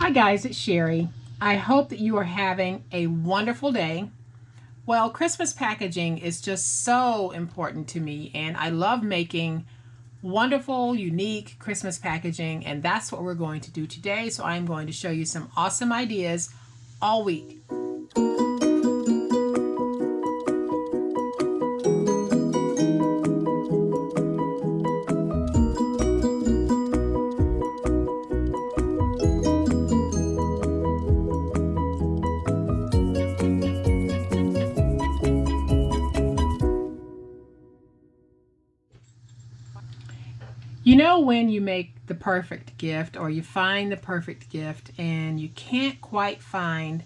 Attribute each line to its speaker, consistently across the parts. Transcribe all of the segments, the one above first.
Speaker 1: Hi guys, it's Sherry. I hope that you are having a wonderful day. Well, Christmas packaging is just so important to me, and I love making wonderful, unique Christmas packaging, and that's what we're going to do today. So I'm going to show you some awesome ideas all week. You know when you make the perfect gift or you find the perfect gift and you can't quite find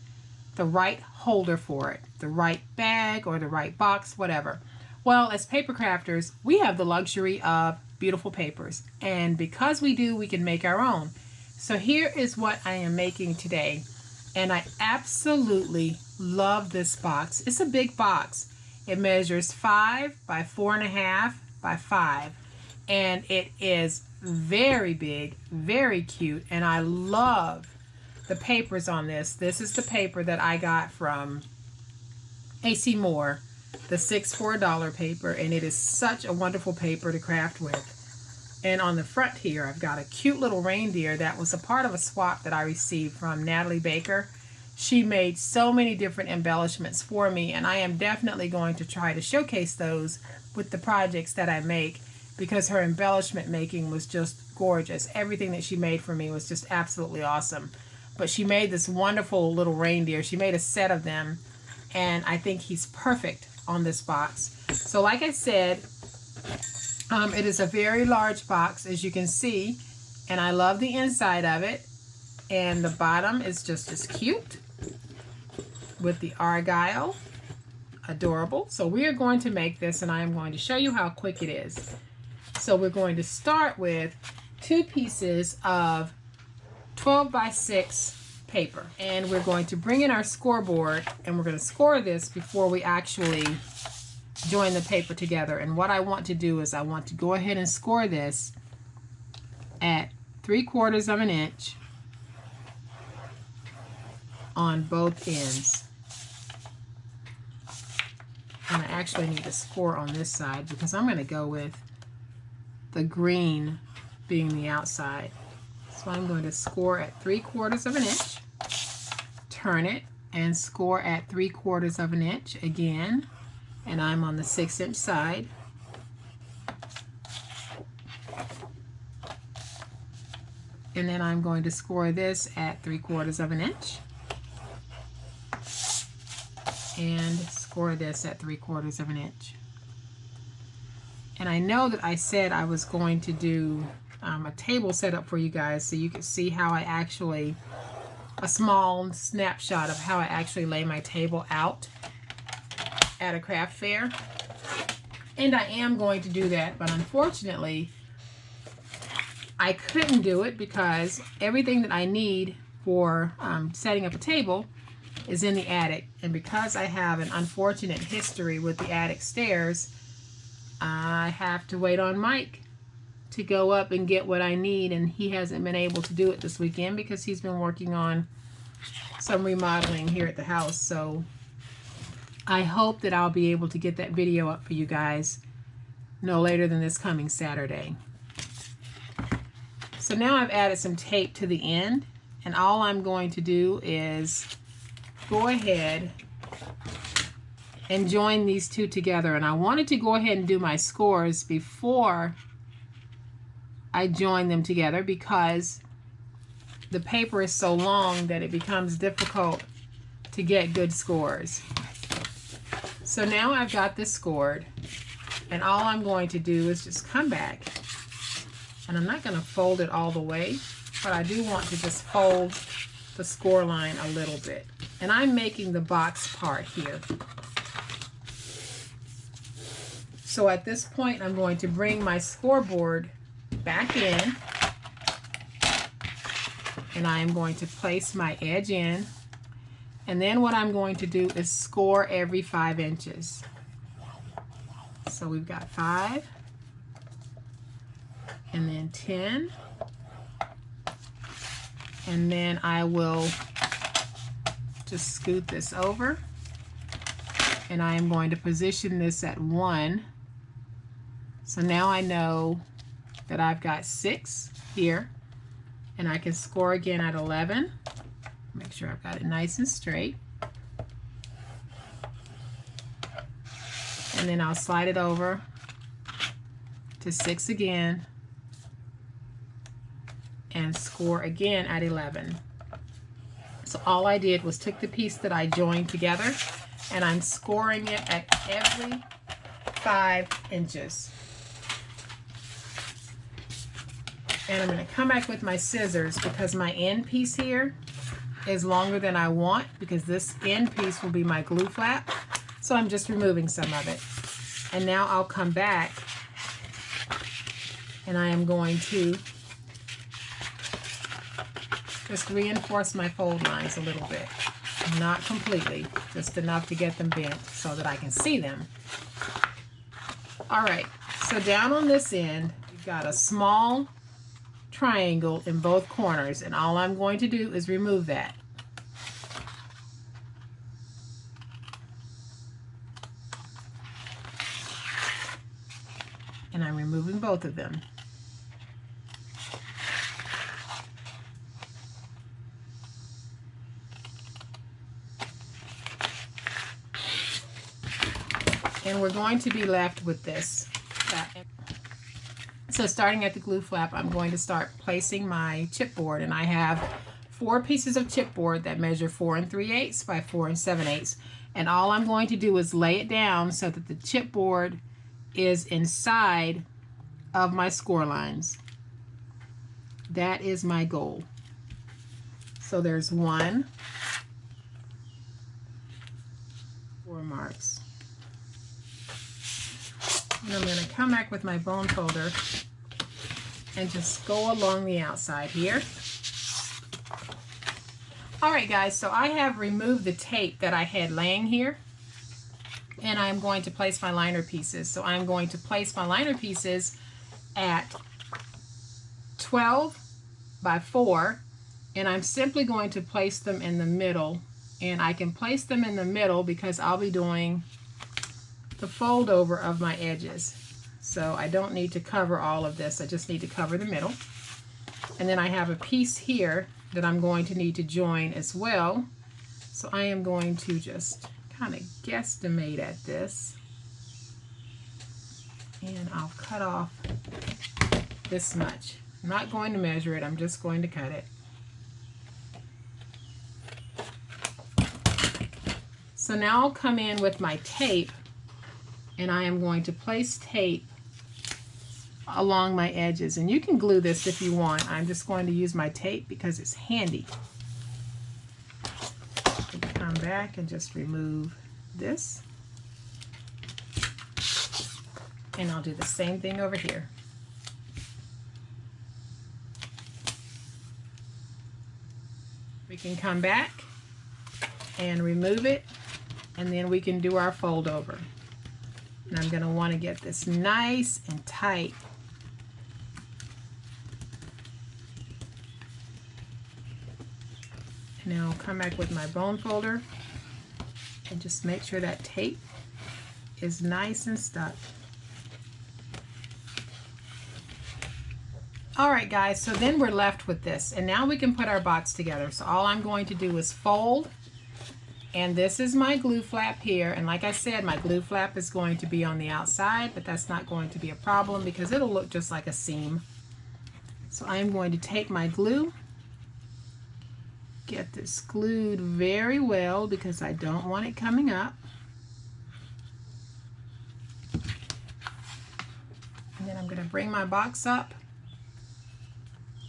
Speaker 1: the right holder for it, the right bag or the right box, whatever. Well, as paper crafters, we have the luxury of beautiful papers. And because we do, we can make our own. So here is what I am making today. And I absolutely love this box. It's a big box. It measures 5 by 4.5 by 5. And it is very big, very cute, and I love the papers on this. This is the paper that I got from AC Moore, the 6 for $1 paper, and it is such a wonderful paper to craft with. And on the front here, I've got a cute little reindeer that was a part of a swap that I received from Natalie Baker. She made so many different embellishments for me, and I am definitely going to try to showcase those with the projects that I make, because her embellishment making was just gorgeous. Everything that she made for me was just absolutely awesome. But she made this wonderful little reindeer. She made a set of them, and I think he's perfect on this box. So like I said, it is a very large box, as you can see, and I love the inside of it. And the bottom is just as cute with the argyle. Adorable. So we are going to make this, and I am going to show you how quick it is. So we're going to start with 2 pieces of 12 by 6 paper. And we're going to bring in our scoreboard, and we're going to score this before we actually join the paper together. And what I want to do is I want to go ahead and score this at 3/4 of an inch on both ends. And I actually need to score on this side because I'm going to go with the green being the outside. So I'm going to score at 3/4 of an inch, turn it, and score at 3/4 of an inch again, and I'm on the 6-inch side. And then I'm going to score this at 3/4 of an inch, and score this at 3/4 of an inch. And I know that I said I was going to do a table setup for you guys so you could see how I actually, a small snapshot of how I actually lay my table out at a craft fair. And I am going to do that, but unfortunately, I couldn't do it because everything that I need for setting up a table is in the attic. And because I have an unfortunate history with the attic stairs, I have to wait on Mike to go up and get what I need, and he hasn't been able to do it this weekend because he's been working on some remodeling here at the house. So I hope that I'll be able to get that video up for you guys no later than this coming Saturday. So now I've added some tape to the end, and all I'm going to do is go ahead and join these 2 together. And I wanted to go ahead and do my scores before I join them together because the paper is so long that it becomes difficult to get good scores. So now I've got this scored, and all I'm going to do is just come back, and I'm not going to fold it all the way, but I do want to just fold the score line a little bit. And I'm making the box part here. So at this point, I'm going to bring my scoreboard back in, and I am going to place my edge in, and then what I'm going to do is score every 5 inches. So we've got 5, and then 10, And then I will just scoot this over, and I am going to position this at 1. So now I know that I've got 6 here, and I can score again at 11. Make sure I've got it nice and straight. And then I'll slide it over to 6 again and score again at 11. So all I did was took the piece that I joined together, and I'm scoring it at every 5 inches. And I'm going to come back with my scissors because my end piece here is longer than I want, because this end piece will be my glue flap. So I'm just removing some of it. And now I'll come back and I am going to just reinforce my fold lines a little bit. Not completely, just enough to get them bent so that I can see them. All right, so down on this end, you've got a small triangle in both corners, and all I'm going to do is remove that. And I'm removing both of them. And we're going to be left with this. So starting at the glue flap, I'm going to start placing my chipboard, and I have 4 pieces of chipboard that measure 4 3/8 by 4 7/8. And all I'm going to do is lay it down so that the chipboard is inside of my score lines. That is my goal. So there's 1, 4 marks. And I'm going to come back with my bone folder and just go along the outside here. Alright guys, so I have removed the tape that I had laying here, and I'm going to place my liner pieces. So I'm going to place my liner pieces at 12 by 4, and I'm simply going to place them in the middle. And I can place them in the middle because I'll be doing the fold over of my edges. So I don't need to cover all of this, I just need to cover the middle. And then I have a piece here that I'm going to need to join as well. So I am going to just kind of guesstimate at this. And I'll cut off this much. I'm not going to measure it, I'm just going to cut it. So now I'll come in with my tape, and I am going to place tape along my edges. And you can glue this if you want. I'm just going to use my tape because it's handy. Come back and just remove this. And I'll do the same thing over here. We can come back and remove it, and then we can do our fold over. And I'm going to want to get this nice and tight. And now I'll come back with my bone folder and just make sure that tape is nice and stuck. Alright guys, so then we're left with this, and now we can put our box together. So all I'm going to do is fold, and this is my glue flap here, and like I said, my glue flap is going to be on the outside, but that's not going to be a problem because it'll look just like a seam. So I'm going to take my glue, get this glued very well because I don't want it coming up. And then I'm going to bring my box up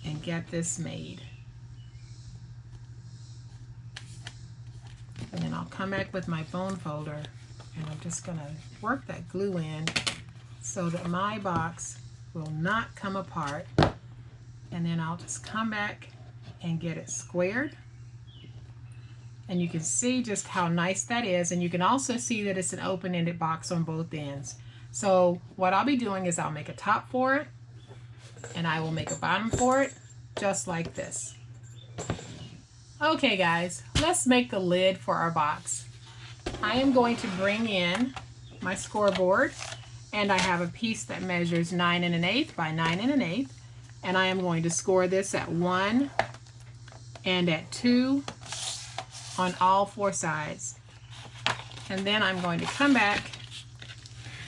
Speaker 1: and get this made. And then I'll come back with my bone folder, and I'm just going to work that glue in so that my box will not come apart. And then I'll just come back and get it squared. And you can see just how nice that is, and you can also see that it's an open-ended box on both ends. So what I'll be doing is I'll make a top for it, and I will make a bottom for it, just like this. Okay guys, let's make the lid for our box. I am going to bring in my scoreboard, and I have a piece that measures 9 1/8 by 9 1/8, and I am going to score this at 1 and at 2 on all 4 sides. And then I'm going to come back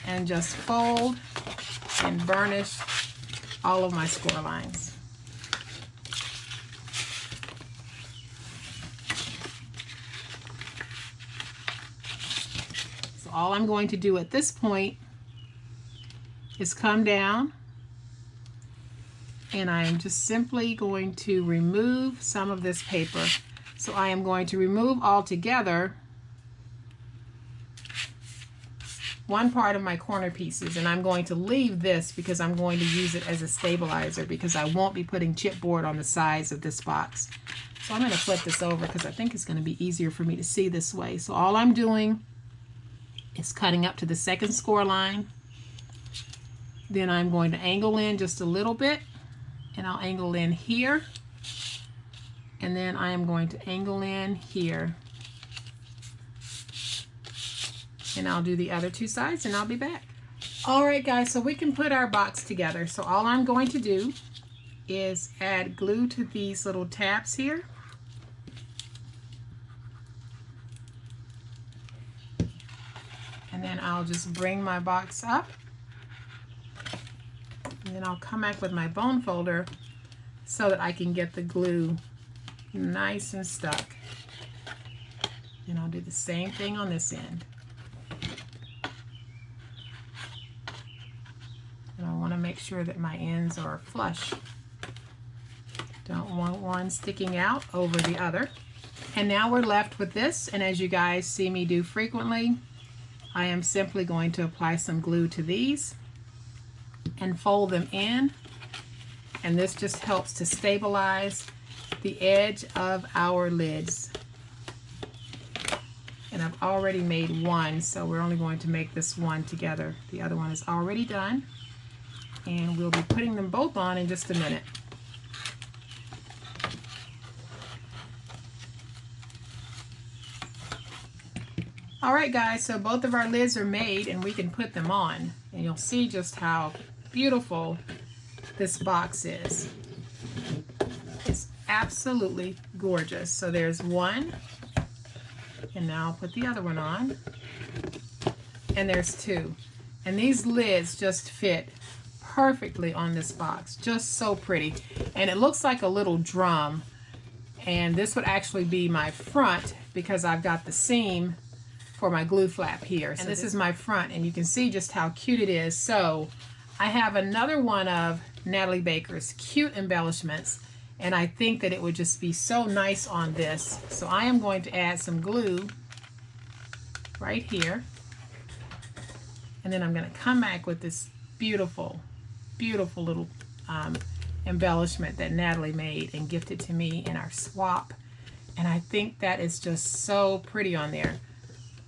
Speaker 1: and just fold and burnish all of my score lines. So all I'm going to do at this point is come down, and I am just simply going to remove some of this paper. So I am going to remove altogether one part of my corner pieces, and I'm going to leave this because I'm going to use it as a stabilizer, because I won't be putting chipboard on the sides of this box. So I'm going to flip this over because I think it's going to be easier for me to see this way. So all I'm doing is cutting up to the second score line. Then I'm going to angle in just a little bit, and I'll angle in here, and then I am going to angle in here, and I'll do the other 2 sides, and I'll be back. Alright guys, so we can put our box together. So all I'm going to do is add glue to these little tabs here. And then I'll just bring my box up. And then I'll come back with my bone folder so that I can get the glue nice and stuck. And I'll do the same thing on this end. And I want to make sure that my ends are flush. Don't want one sticking out over the other. And now we're left with this, and as you guys see me do frequently, I am simply going to apply some glue to these and fold them in, and this just helps to stabilize the edge of our lids. And I've already made one, so we're only going to make this one together. The other one is already done, and we'll be putting them both on in just a minute. Alright guys, so both of our lids are made and we can put them on, and you'll see just how beautiful this box is. It's absolutely gorgeous. So there's one, and now I'll put the other one on, and there's 2, and these lids just fit perfectly on this box. Just so pretty, and it looks like a little drum, and this would actually be my front because I've got the seam for my glue flap here. And this is my front, and you can see just how cute it is. So I have another one of Natalie Baker's cute embellishments, and I think that it would just be so nice on this. So I am going to add some glue right here, and then I'm going to come back with this beautiful, beautiful little embellishment that Natalie made and gifted to me in our swap, and I think that is just so pretty on there.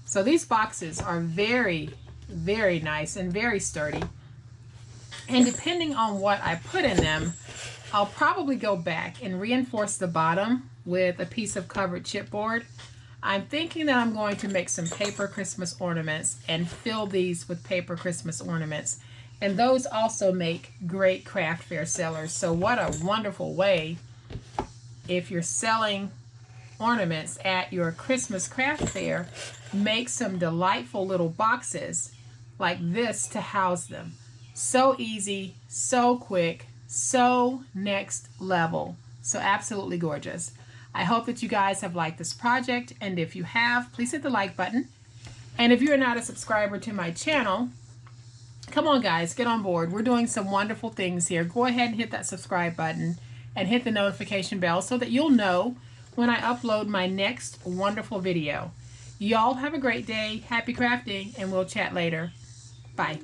Speaker 1: So these boxes are very, very nice and very sturdy, and depending on what I put in them, I'll probably go back and reinforce the bottom with a piece of covered chipboard. I'm thinking that I'm going to make some paper Christmas ornaments and fill these with paper Christmas ornaments, and those also make great craft fair sellers. So what a wonderful way, if you're selling ornaments at your Christmas craft fair, make some delightful little boxes like this to house them. So easy, so quick, so next level, so absolutely gorgeous. I hope that you guys have liked this project, and if you have, please hit the like button. And if you're not a subscriber to my channel, come on guys, get on board. We're doing some wonderful things here. Go ahead and hit that subscribe button and hit the notification bell so that you'll know when I upload my next wonderful video. Y'all have a great day, happy crafting, and we'll chat later. Bye.